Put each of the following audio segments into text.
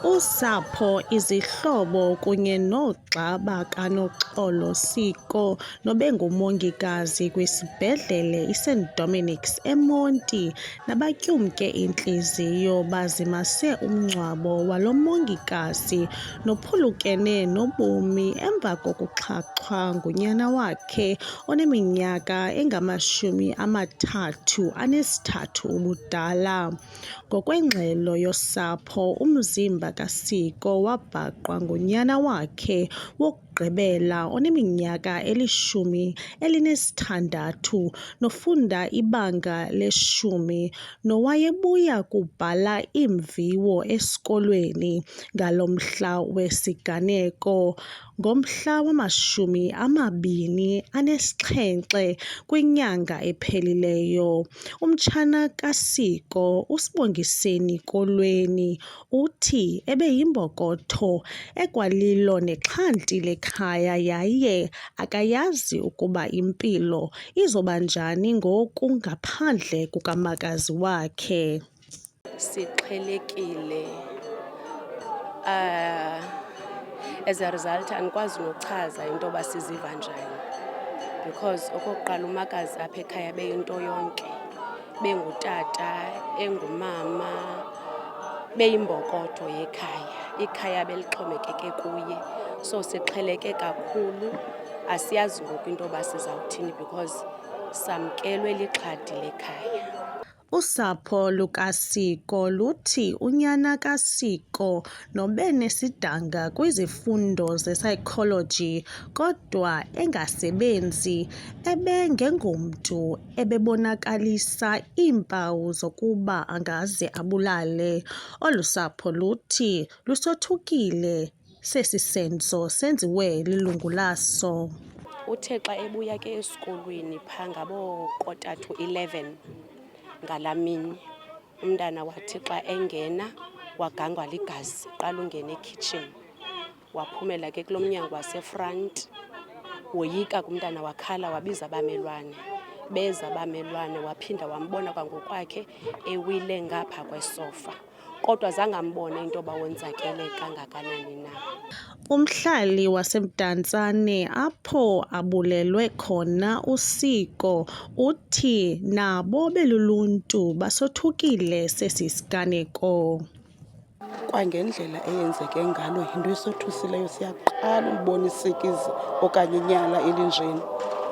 Usapho, izihlobo kunye noogxa bakanoXolo Siko nobengumongikazi kwisibhedlele iSt Dominic's eMonti nabatyumke intliziyo bazimase umngcwabo walo mongikazi nophulukene nobomi emva kokuxhaxhwa ngunyana wakhe oneminyaka engama-33 ubudala. Ngokwengxelo yosapho, umzimba kaSiko wabhaqwa ngunyana wakhe wokugqibela oneminyaka eli-16 nofunda ibanga le-10 nowayebuya kubhala iimviwo esikolweni ngalo mhla wesiganeko ngomhla wama-27 kwinyanga ephelileyo. Umtshana kaSiko, uSibongiseni Kolweni, uthi ebeyimbokotho ekwalilo nexhanti lekhaya yaye akayazi ukuba impilo izoba njani ngoku ngaphandle kukamakazi wakhe. Sixhelekile. As a result andikwazi nochaza into yoba siziva njani because okokuqala umakazi apha ekhaya beyinto yonke, bengutata, engumama, beyimbokotho yekhaya. Ikhaya belixhomekeke kuye, so sixheleke kakhulu. Asiyazi ngoku into yoba sizawuthini because samkelwe lixhadi lekhaya. Usapho lukaSiko luthi unyana kaSiko nobenesidanga kwizifundo ze-psychology kodwa engasebenzi ebengengomntu ebebonakalisa iimpawu zokuba angaze abulale. Olu sapho luthi lusothukile sesi senzo senziwe lilungu laso. Uthe xa ebuya ke esikolweni phaa ngaboo11 ngalaa mini, umntana wathi xa engena wagangwa ligazi, qala ungena ekhitshini, waphumela ke kulo mnyango wasefront, woyika kumntana, wakhala, wabiza abamelwane. Beza abamelwane, waphinda wambona kwangokwakhe ewile ngapha kwesofa, kodwa zangambona into yoba wonzakele kangakanani na. Umhlali waseMdantsane apho abulelwe khona uSiko uthi nabo beluluntu basothukile sesi siganeko. Kwangendlela eyenzeke ngalo yinto esothusileyo, siyaqala ulibona isikizi okanye inyala elinjeni.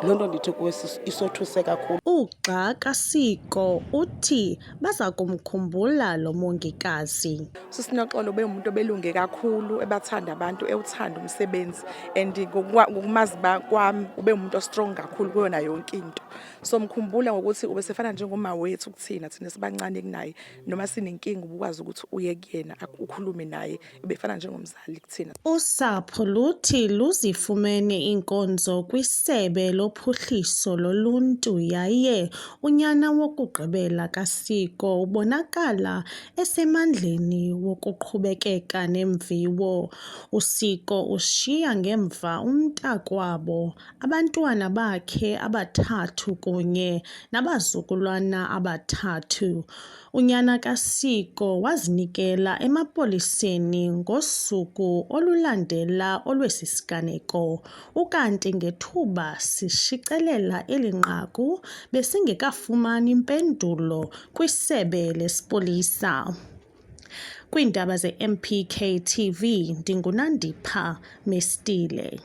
Loo nto ndithi kuwe isothuse kakhulu. Ugxa kaSiko uthi baza kumkhumbula lo mongikazi. USinoxolo bengumuntu obelunge kakhulu, ebathanda abantu, ewuthanda umsebenzi, and ngokumazi kwami ube umuntu ostrong kakhulu kuyona yonke into. So mkhumbula ngokuthi ubesefana njengoma wethu kuthina, thina sibancane kunaye, noma sinenkinga ubukwazi ukuthi uye kuyena ukhulume naye, ubefana njengomzali kuthina. Usapho luthi luzifumene iinkonzo kwisebe lophuhliso loluntu yaye unyana wokugqibela kaSiko ubonakala esemandleni wokuqhubekeka nemviwo. uSiko ushiya ngemva umntakwabo, abantwana bakhe abathathu kunye nabazukulwana abathathu. Unyana kaSiko wazinikela emapoliseni ngosuku olulandela olwesi siganeko, ukanti ngethuba sishicilela eli nqaku besingekafumani mpendulo kwisebe lesipolisa. Kwiindaba ze-MPK TV, ndinguNandipha Mestile.